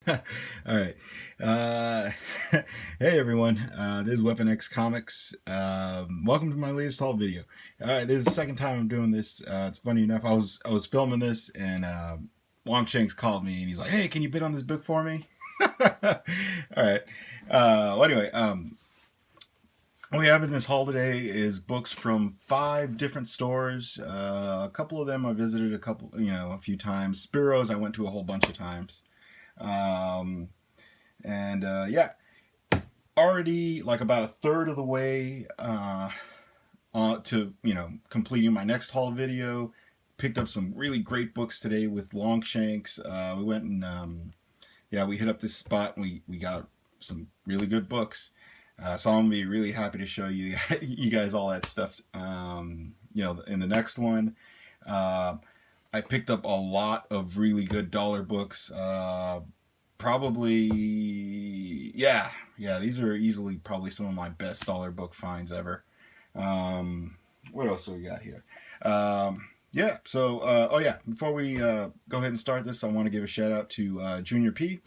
All right. Uh, hey everyone. This is Weapon X Comics. Welcome to my latest haul video. All right, this is the second time I'm doing this. It's funny enough. I was filming this and Longshanks called me and he's like, "Hey, can you bid on this book for me?" All right. Well, anyway, what we have in this haul today is books from 5 different stores. A couple of them I visited a few times. Spiros I went to a whole bunch of times. Um, and yeah, already like about a third of the way on to completing my next haul video. Picked up some really great books today with Longshanks. We went and yeah, we hit up this spot and we got some really good books. So I'm gonna be really happy to show you you guys all that stuff. In the next one, uh, I picked up a lot of really good dollar books. Probably, yeah. These are easily probably some of my best dollar book finds ever. What else do we got here? Yeah. So, oh yeah. Before we go ahead and start this, I want to give a shout out to Junior P.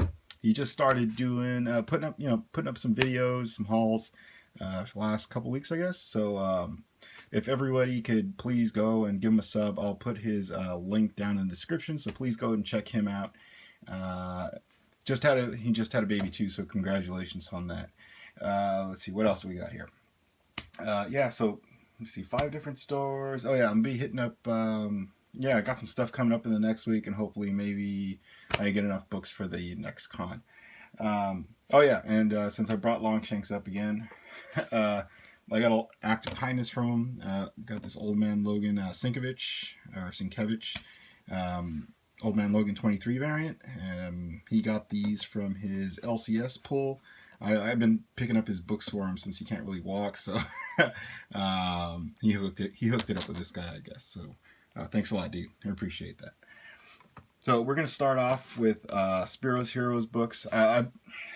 He just started doing putting up some videos, some hauls for the last couple weeks, I guess. So, if everybody could please go and give him a sub, I'll put his link down in the description. So please go and check him out. He just had a baby too, so congratulations on that. Let's see what else we got here. Yeah, so let's see, 5 different stores. Oh yeah, I'm gonna be hitting up. Yeah, I got some stuff coming up in the next week, and hopefully maybe I get enough books for the next con. Oh yeah, and since I brought Longshanks up again, I got an act of kindness from him. Got this Old Man Logan Sienkiewicz. Old Man Logan 23 variant. He got these from his LCS pull. I've been picking up his books for him since he can't really walk, so he hooked it up with this guy, I guess. So thanks a lot, dude. I appreciate that. So we're gonna start off with Spiros Heroes books.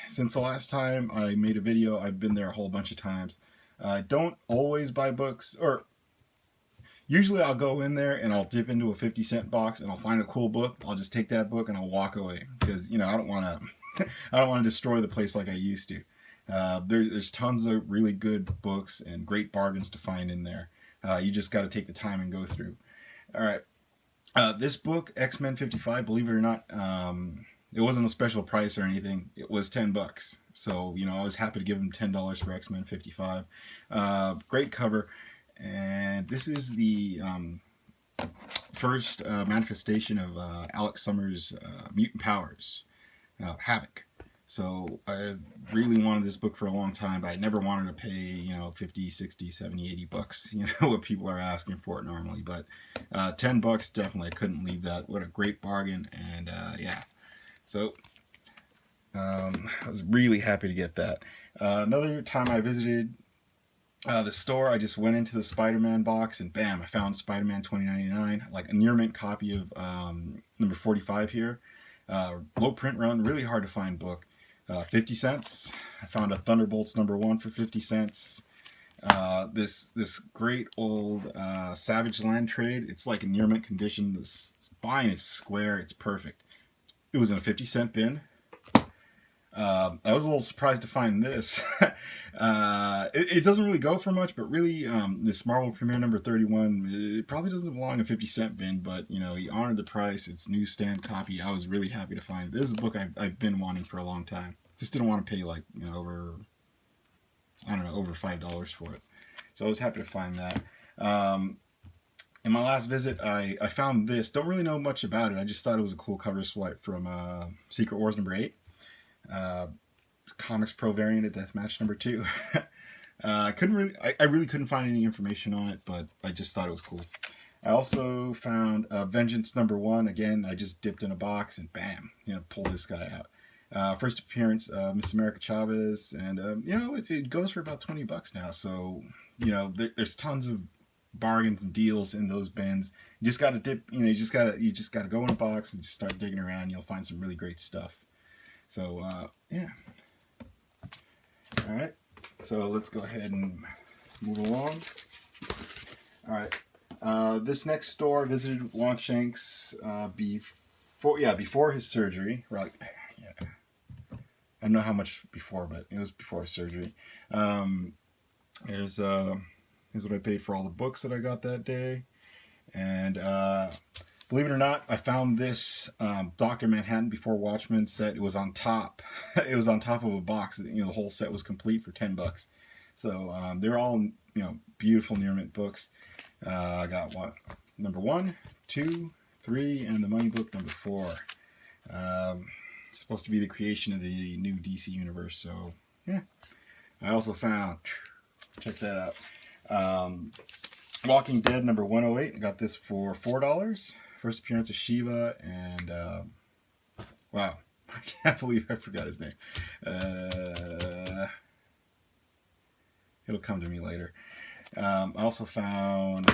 Since the last time I made a video, I've been there a whole bunch of times. Don't always buy books, or usually I'll go in there and I'll dip into a 50-cent box and I'll find a cool book. I'll just take that book and I'll walk away because I don't want to I don't want to destroy the place like I used to. There's tons of really good books and great bargains to find in there. You just got to take the time and go through. All right. This book, X-Men 55, believe it or not, it wasn't a special price or anything. It was $10. So, I was happy to give him $10 for X-Men 55. Great cover. And this is the first manifestation of Alex Summers' mutant powers, Havoc. So I really wanted this book for a long time, but I never wanted to pay, 50, 60, 70, 80 bucks, what people are asking for it normally. But $10, definitely, I couldn't leave that. What a great bargain. And yeah, so I was really happy to get that. Another time I visited the store, I just went into the Spider-Man box and bam, I found Spider-Man 2099, like a near mint copy of number 45 here. Low print run, really hard to find book. 50 cents. I found a Thunderbolts #1 for 50 cents. This great old Savage Land trade. It's like a near mint condition. The spine is square. It's perfect. It was in a 50-cent bin. I was a little surprised to find this. It doesn't really go for much, but really, this Marvel Premiere number 31, it probably doesn't belong in a 50-cent bin, but, he honored the price. It's newsstand copy. I was really happy to find it. This is a book I've been wanting for a long time. Just didn't want to pay, like, over $5 for it. So I was happy to find that. In my last visit, I found this. Don't really know much about it. I just thought it was a cool cover swipe from Secret Wars #8. Comics Pro variant of Deathmatch #2. I really couldn't find any information on it, but I just thought it was cool. I also found Vengeance #1. Again, I just dipped in a box and bam, pulled this guy out. First appearance of Miss America Chavez, and it goes for about $20 now. So there's tons of bargains and deals in those bins. You just gotta dip. You just gotta go in a box and just start digging around. You'll find some really great stuff. So yeah. All right. So let's go ahead and move along. All right. This next store I visited Longshanks before his surgery. Right. Yeah. don't know how much before, but it was before surgery. Here's what I paid for all the books that I got that day. And believe it or not, I found this Dr. Manhattan Before Watchmen set. It was on top. It was on top of a box. You know, the whole set was complete for $10. So they're all, you know, beautiful near mint books. I got what, number 1, 2, 3, and the money book number 4. It's supposed to be the creation of the new DC universe. So yeah, I also found. Check that out. Walking Dead number 108. I got this for $4. First appearance of Shiva, and wow, I can't believe I forgot his name. It'll come to me later. I also found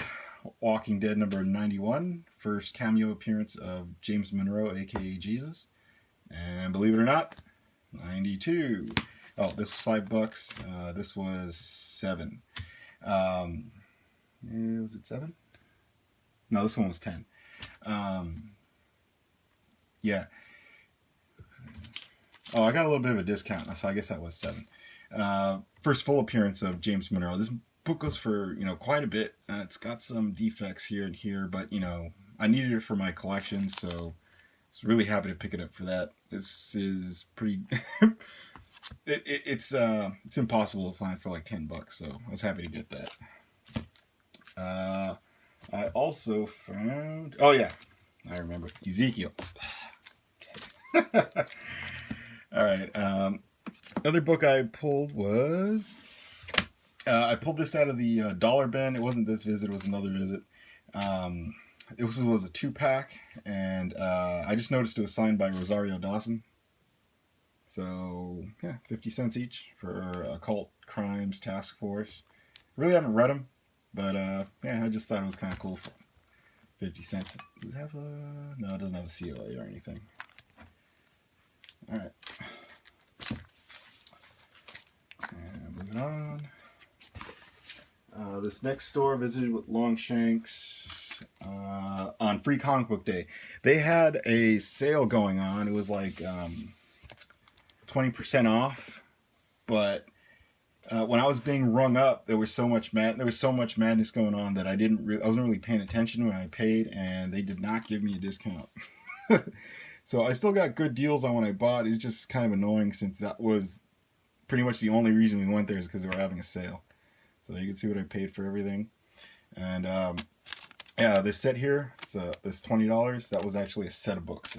Walking Dead number 91. First cameo appearance of James Monroe, aka Jesus. And believe it or not, 92. Oh, this was $5. This was $7. Was it 7? No, this one was 10. Yeah. Oh, I got a little bit of a discount, so I guess that was 7. First full appearance of James Monroe. This book goes for, you know, quite a bit. It's got some defects here and here, but, you know, I needed it for my collection, so I was really happy to pick it up for that. This is pretty... it's impossible to find for like $10, so I was happy to get that. I also found... Oh, yeah. I remember. Ezekiel. All right. Other book I pulled was... I pulled this out of the dollar bin. It wasn't this visit. It was another visit. It was a 2-pack, and I just noticed it was signed by Rosario Dawson. So, yeah, 50 cents each for Occult Crimes Task Force. Really haven't read them, but yeah, I just thought it was kind of cool for 50 cents. Does it have a... No, it doesn't have a CLA or anything. All right. And moving on. This next store I visited with Longshanks on Free Comic Book Day. They had a sale going on. It was like 20% off, but when I was being rung up, there was so much madness going on that I wasn't really paying attention when I paid, and they did not give me a discount. So I still got good deals on what I bought. It's just kind of annoying since that was pretty much the only reason we went there is because they were having a sale. So you can see what I paid for everything. And yeah, this set here, it's this $20. That was actually a set of books.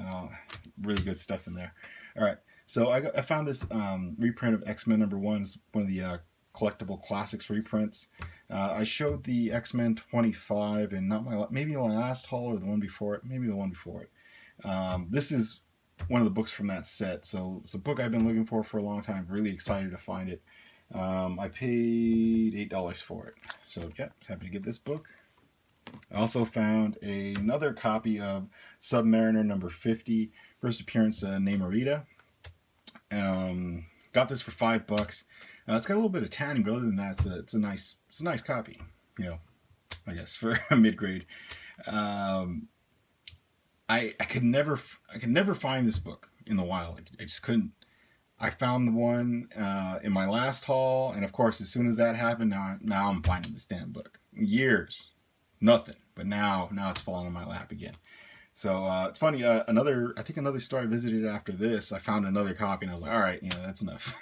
Really good stuff in there. All right. So I found this reprint of X-Men number 1. It's one of the collectible classics reprints. I showed the X-Men 25 and maybe my last haul or the one before it. Maybe the one before it. This is one of the books from that set. So it's a book I've been looking for a long time. Really excited to find it. I paid $8 for it. So yeah, I was happy to get this book. I also found another copy of Submariner number 50. First appearance, Namorita. Got this for $5. It's got a little bit of tanning, but other than that, it's a nice copy. You know, I guess for a mid-grade. I could never find this book in the wild. I just couldn't. I found the one in my last haul, and of course, as soon as that happened, now I'm finding this damn book. Years, nothing, but now it's falling on my lap again. So it's funny. Another store I visited after this, I found another copy, and I was like, all right, you know, that's enough.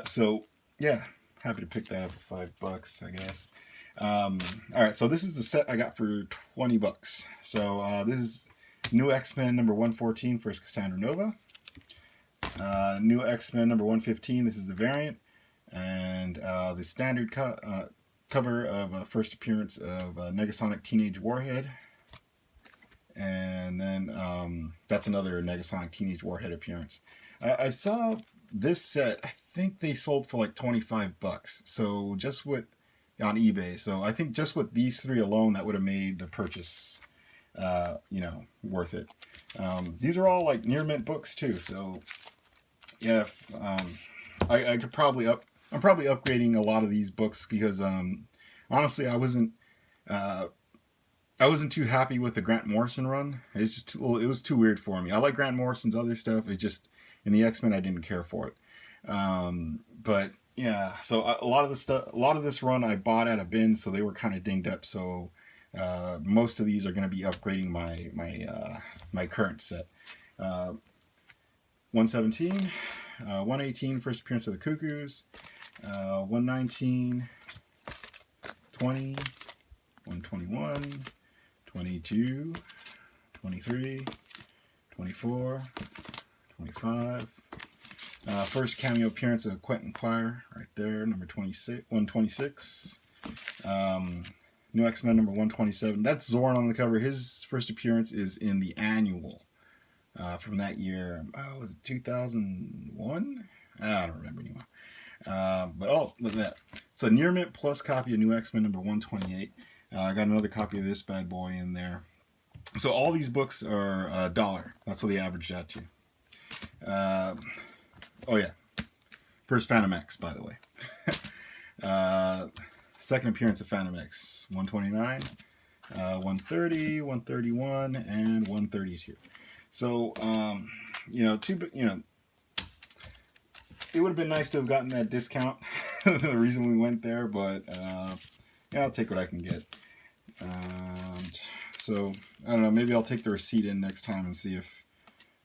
So yeah, happy to pick that up for $5, I guess. All right, so this is the set I got for $20. So this is New X-Men number 114, first Cassandra Nova. New X-Men number 115, this is the variant. And the standard cover of first appearance of Negasonic Teenage Warhead. And then that's another Negasonic Teenage Warhead appearance. I saw this set, I think they sold for like $25. So just with... on eBay. So I think just with these 3 alone, that would have made the purchase, you know, worth it. These are all like near mint books too. So yeah, I could probably I'm probably upgrading a lot of these books because honestly, I wasn't too happy with the Grant Morrison run. It's just it was too weird for me. I like Grant Morrison's other stuff. It just and the X-Men I didn't care for it. But yeah, so a lot of the stuff, a lot of this run I bought at a bin, so they were kind of dinged up. So most of these are going to be upgrading my current set. 117, 118, first appearance of the Cuckoos, 119, 20, 121, 22, 23, 24, 25. First cameo appearance of Quentin Quire, right there, number 26, 126. New X-Men number 127. That's Zorn on the cover. His first appearance is in the annual from that year. Oh, was it 2001? I don't remember anymore. But oh, look at that. It's a near mint plus copy of New X-Men number 128. I got another copy of this bad boy in there. So all these books are $1. That's what they averaged out to. Oh yeah, first Phantom X, by the way. Second appearance of Phantom X, 129, 130, 131, and 132. So it would have been nice to have gotten that discount. The reason we went there, but yeah, I'll take what I can get. So I don't know. Maybe I'll take the receipt in next time and see if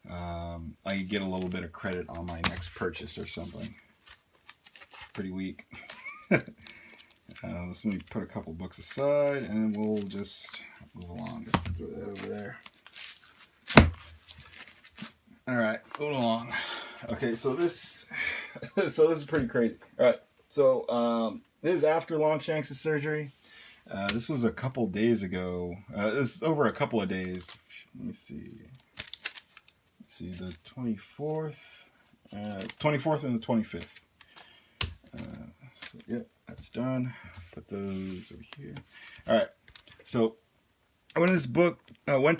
I can get a little bit of credit on my next purchase or something. Pretty weak. Let's maybe put a couple books aside, and we'll just move along. Just throw that over there. All right, moving along. Okay, so this is pretty crazy. All right, so this is after Longshanks' surgery. This was a couple days ago. This is over a couple of days. Let me see. Let's see, the 24th, 24th and the 25th. So, yep, that's done. Put those over here. All right. So I went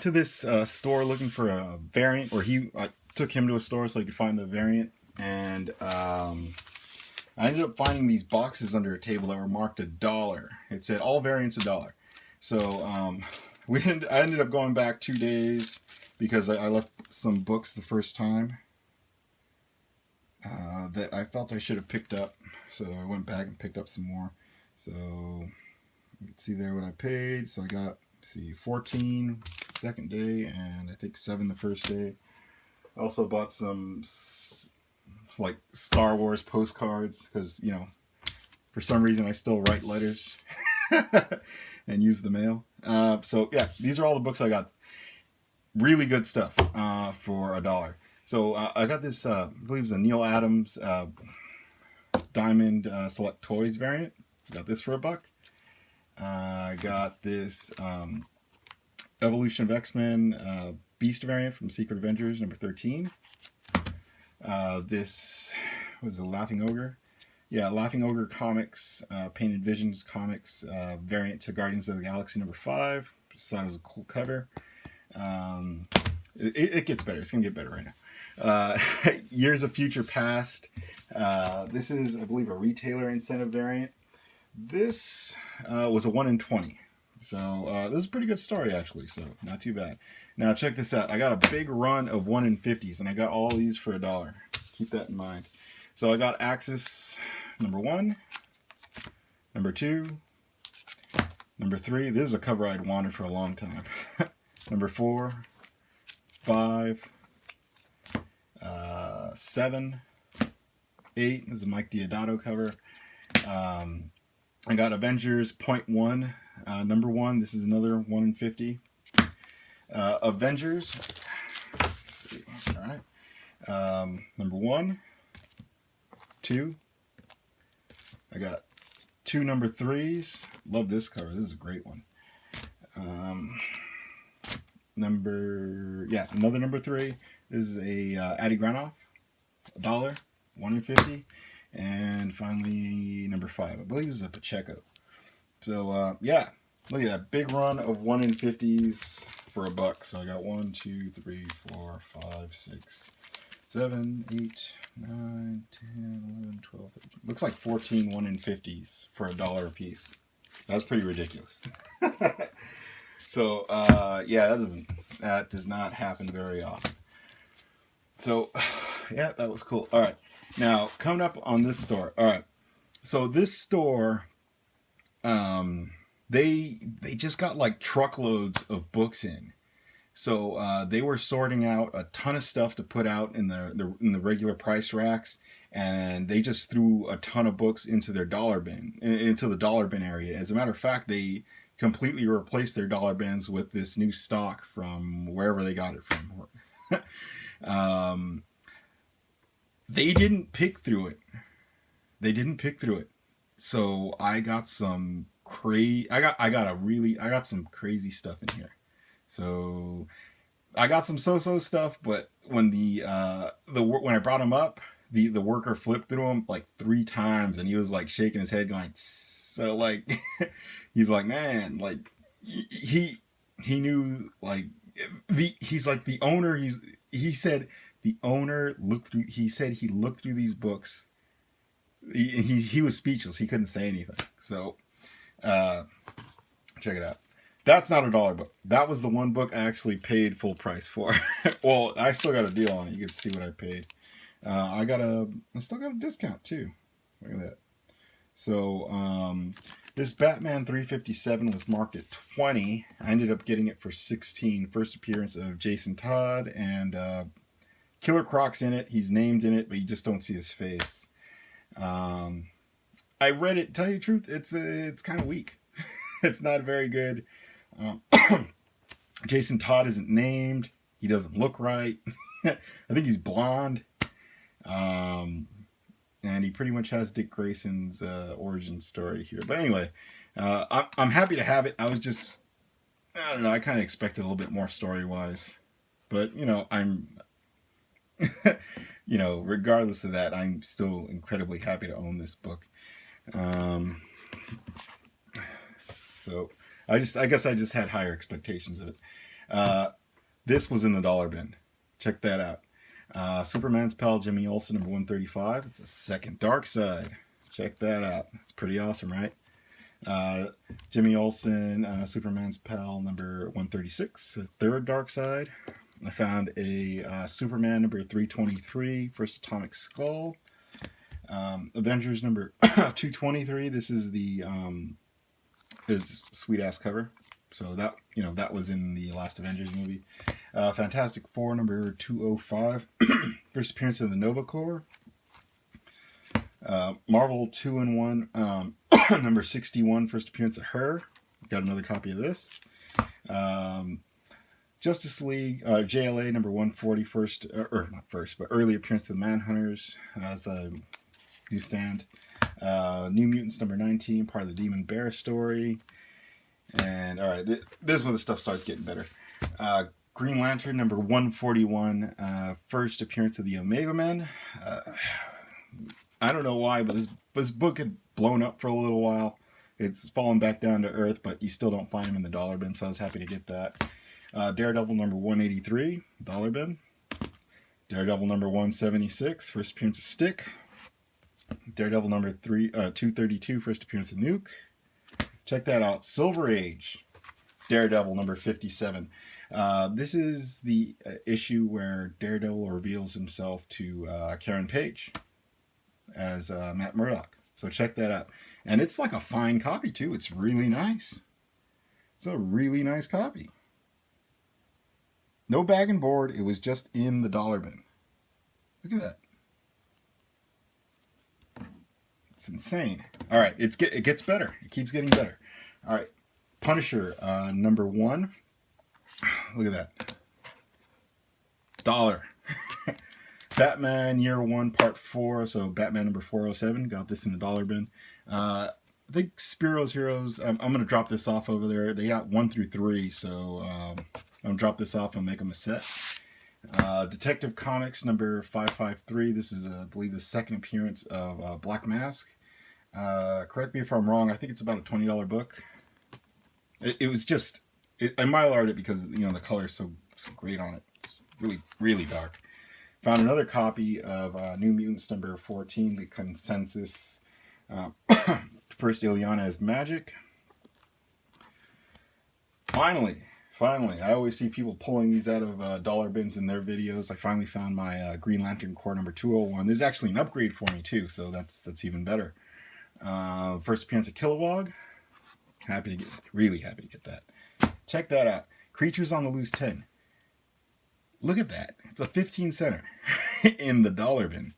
to this store looking for a variant, or I took him to a store so he could find the variant, and I ended up finding these boxes under a table that were marked $1. It said all variants $1. So I ended up going back 2 days because I left some books the first time that I felt I should have picked up. So I went back and picked up some more. So you can see there what I paid. So I got, 14 second day, and I think 7 the first day. I also bought some like Star Wars postcards because, for some reason I still write letters and use the mail. So yeah, these are all the books I got. Really good stuff for $1. So I got this, I believe it's a Neil Adams Diamond Select Toys variant. Got this for $1. I got this Evolution of X-Men Beast variant from Secret Avengers number 13. This was a Laughing Ogre. Yeah, Laughing Ogre Comics, Painted Visions Comics variant to Guardians of the Galaxy number 5. Just thought it was a cool cover. It gets better. It's going to get better right now. Years of Future Past. This is, I believe, a retailer incentive variant. This was a 1 in 20. So this is a pretty good story, actually. So not too bad. Now check this out. I got a big run of 1 in 50s, and I got all these for $1. Keep that in mind. So I got Axis number 1, number 2, number 3. This is a cover I'd wanted for a long time. Number 4, 5, 7, 8. This is a Mike Diodato cover. I got Avengers .1, number 1. This is another 1 in 50. Avengers. Let's see. All right. Number 1, 2. I got 2 number 3s. Love this cover. This is a great one. Another number 3. This is a Addy Granoff, $1, 1 in 50. And finally, number 5. I believe this is a Pacheco. So, yeah. Look at that. Big run of 1 in 50s for $1. So I got 1, 2, 3, 4, 5, 6, 7, 8, 9, 10, 11, 12, 13. Looks like 14 1 in 50s for $1 a piece. That's pretty ridiculous. So, yeah, that does not happen very often. So, Yeah, that was cool. All right. Now, coming up on this store. All right. So this store, they just got like truckloads of books in. So they were sorting out a ton of stuff to put out in the regular price racks, and they just threw a ton of books into their dollar bin, into the dollar bin area. As a matter of fact, they completely replaced their dollar bins with this new stock from wherever they got it from. um, they didn't pick through it. They didn't pick through it. So I got some I got some crazy stuff in here. So I got some so-so stuff, but when when I brought him up, the worker flipped through him like 3 times, and he was like shaking his head, going, so like, he's like, man, like he knew like he's like the owner. He said the owner looked through. He said he looked through these books. He was speechless. He couldn't say anything. So, check it out. That's not a dollar book. That was the one book I actually paid full price for. Well, I still got a deal on it. You can see what I paid. I still got a discount too. Look at that. So this Batman 357 was marked at 20. I ended up getting it for 16. First appearance of Jason Todd, and Killer Croc's in it. He's named in it, but you just don't see his face. I read it. Tell you the truth, it's kind of weak. It's not very good. Jason Todd isn't named. He doesn't look right. I think he's blonde. And he pretty much has Dick Grayson's origin story here. But anyway, I'm happy to have it. I don't know, I kind of expected a little bit more story-wise. But, regardless of that, I'm still incredibly happy to own this book. So I guess I just had higher expectations of it. This was in the dollar bin. Check that out. Superman's pal Jimmy Olsen, number 135. It's a second Dark Side. Check that out. It's pretty awesome, right? Jimmy Olsen, Superman's pal, number 136, a third Dark Side. I found a Superman number 323, first Atomic Skull. Avengers number 223. This is the his sweet ass cover. So that was in the last Avengers movie. Fantastic Four number 205, first appearance of the Nova Corps. Marvel 2-in-1 number 61, first appearance of her. Got another copy of this. Justice League JLA number 140, but early appearance of the Manhunters as a newsstand. New Mutants number 19, part of the Demon Bear story. And all right, this is when the stuff starts getting better. Green Lantern number 141, first appearance of the Omega Men. I don't know why, but this book had blown up for a little while. It's fallen back down to earth, but you still don't find him in the dollar bin, so I was happy to get that. Daredevil number 183, dollar bin. Daredevil number 176, first appearance of Stick. Daredevil number 232, first appearance of Nuke. Check that out. Silver Age, Daredevil number 57. This is the issue where Daredevil reveals himself to Karen Page as Matt Murdock. So check that out. And it's like a fine copy too. It's really nice. It's a really nice copy. No bag and board. It was just in the dollar bin. Look at that. It's insane. All right, it gets better. It keeps getting better. All right, Punisher number 1. Look at that. $1. Batman Year 1 Part 4. So Batman number 407. Got this in the dollar bin. I think Spiros Heroes. I'm gonna drop this off over there. They got 1 through 3. So I'm gonna drop this off and make them a set. Detective Comics number 553. This is, I believe, the second appearance of Black Mask. Correct me if I'm wrong. I think it's about a $20 book. It was just, I mile-arted it because the color is so great on it. It's really, really dark. Found another copy of New Mutants number 14, the Consensus. First Ileana as Magic. Finally Finally, I always see people pulling these out of dollar bins in their videos. I finally found my Green Lantern Corps number 201. There's actually an upgrade for me too, so that's even better. First appearance of Kilowog. Really happy to get that. Check that out. Creatures on the Loose 10. Look at that. It's a 15 center in the dollar bin.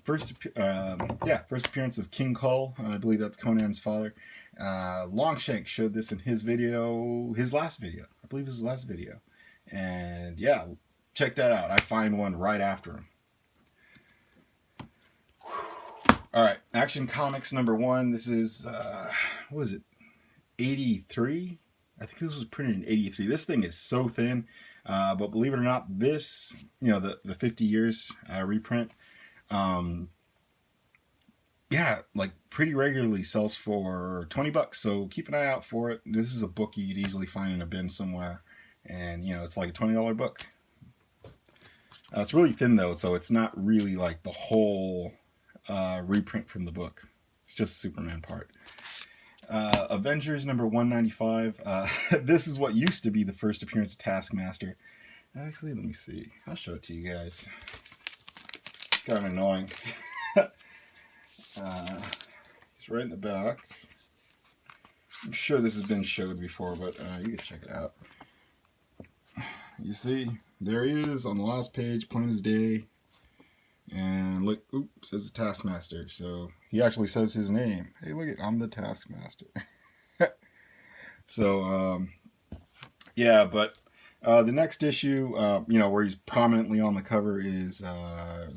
First appearance of King Kull. I believe that's Conan's father. Longshanks showed this in his last video. I believe it was his last video. And yeah, check that out. I find one right after him. Alright, Action Comics number 1. This is, what is it? 83? I think this was printed in 83. This thing is so thin. But believe it or not, this, the 50 years reprint, yeah, like pretty regularly sells for $20. So keep an eye out for it. This is a book you'd easily find in a bin somewhere. And, it's like a $20 book. It's really thin though, so it's not really like the whole reprint from the book. It's just the Superman part. Avengers number 195. This is what used to be the first appearance of Taskmaster. Actually, let me see. I'll show it to you guys. It's kind of annoying. It's right in the back. I'm sure this has been showed before, but you can check it out. You see, there he is on the last page, plain as day. And look, oops, says the Taskmaster. So he actually says his name. Hey, look at, I'm the Taskmaster. So, yeah, but the next issue, where he's prominently on the cover is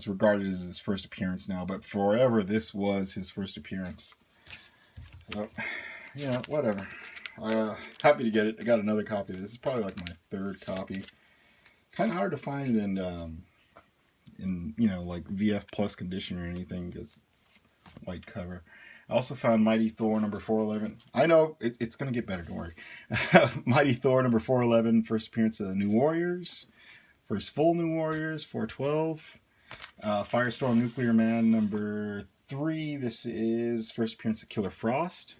regarded as his first appearance now. But forever, this was his first appearance. So, whatever. Happy to get it. I got another copy of this. It's probably like my third copy. Kind of hard to find in like VF Plus condition or anything because it's white cover. I also found Mighty Thor number 411. I know it's going to get better, don't worry. Mighty Thor number 411, first appearance of the New Warriors. First full New Warriors, 412. Firestorm Nuclear Man number 3. This is first appearance of Killer Frost.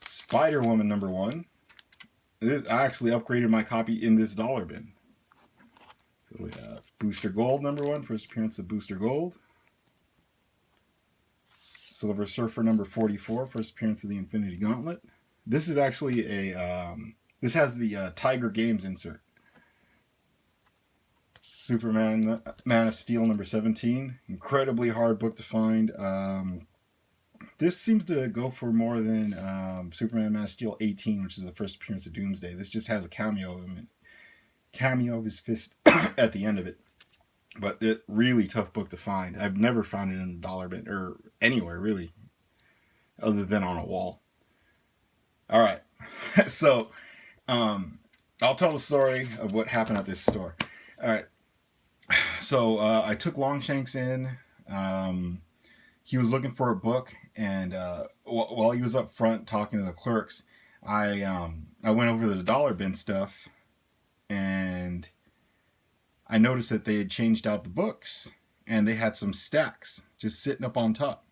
Spider-Woman number 1. I actually upgraded my copy in this dollar bin. So we have Booster Gold number 1, first appearance of Booster Gold. Silver Surfer number 44, first appearance of the Infinity Gauntlet. This is actually this has the Tiger Games insert. Superman Man of Steel number 17, incredibly hard book to find. This seems to go for more than Superman Man of Steel 18, which is the first appearance of Doomsday. This just has a cameo of him. Cameo of his fist at the end of it. But it really tough book to find. I've never found it in a dollar bin or anywhere really, other than on a wall. All right, so I'll tell the story of what happened at this store. All right, so I took Longshanks in. He was looking for a book, and while he was up front talking to the clerks, I went over the dollar bin stuff, and I noticed that they had changed out the books and they had some stacks just sitting up on top.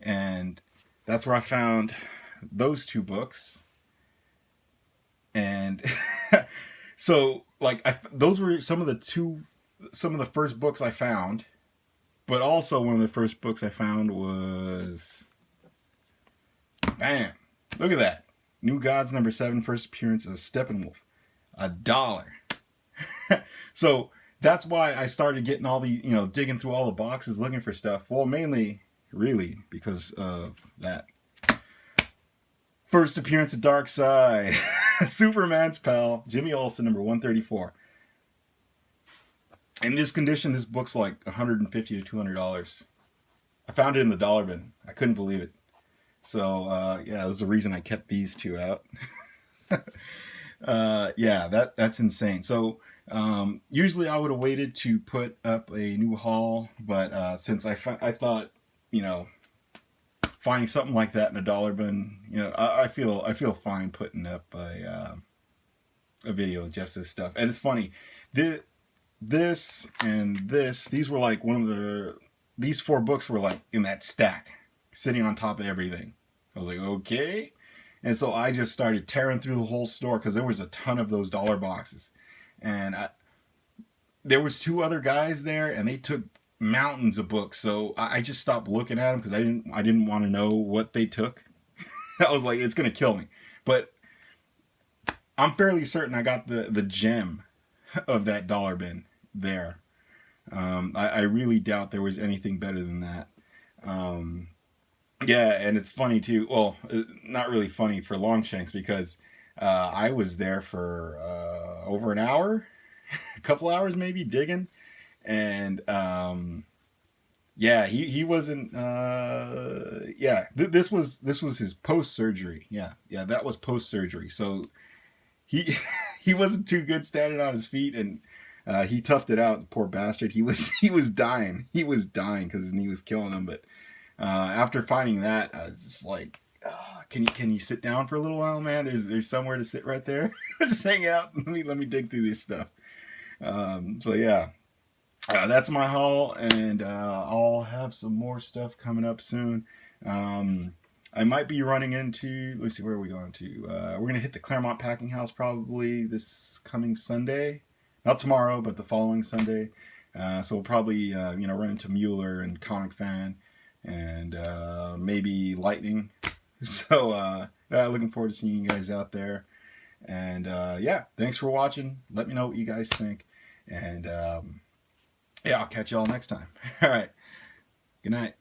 And that's where I found those 2 books. And so like those were some of the first books I found. But also one of the first books I found was, bam, look at that. New Gods number 7, first appearance of Steppenwolf. $1. So that's why I started getting all the, digging through all the boxes looking for stuff. Well, mainly, really, because of that. First appearance of Darkseid. Superman's pal, Jimmy Olsen, number 134. In this condition, this book's like $150 to $200. I found it in the dollar bin. I couldn't believe it. So, yeah, there's the reason I kept these 2 out. Yeah, that's insane. So, usually I would have waited to put up a new haul, but since I thought, finding something like that in a dollar bin, I feel fine putting up a video of just this stuff. And it's funny, this and this, these were like these 4 books were like in that stack, sitting on top of everything. I was like, okay. And so I just started tearing through the whole store because there was a ton of those dollar boxes. And there was two other guys there, and they took mountains of books. So I just stopped looking at them because I didn't want to know what they took. I was like, it's gonna kill me. But I'm fairly certain I got the gem of that dollar bin there. I really doubt there was anything better than that. Yeah, and it's funny too. Well, not really funny for Longshanks because I was there for over an hour, a couple hours maybe digging, and yeah, he wasn't. Yeah, this was his post surgery. Yeah, that was post surgery. So he he wasn't too good standing on his feet, and he toughed it out. Poor bastard. He was dying. He was dying because his knee was killing him. But after finding that, I was just like, can you sit down for a little while, man? There's somewhere to sit right there. Just hang out. Let me dig through this stuff. So yeah. That's my haul, and I'll have some more stuff coming up soon. I might be running into, let's see, where are we going to? We're going to hit the Claremont Packing House probably this coming Sunday. Not tomorrow, but the following Sunday. So we'll probably, run into Mueller and Comic Fan and maybe Lightning. So looking forward to seeing you guys out there. And yeah, thanks for watching. Let me know what you guys think. And yeah, I'll catch y'all next time. All right. Good night.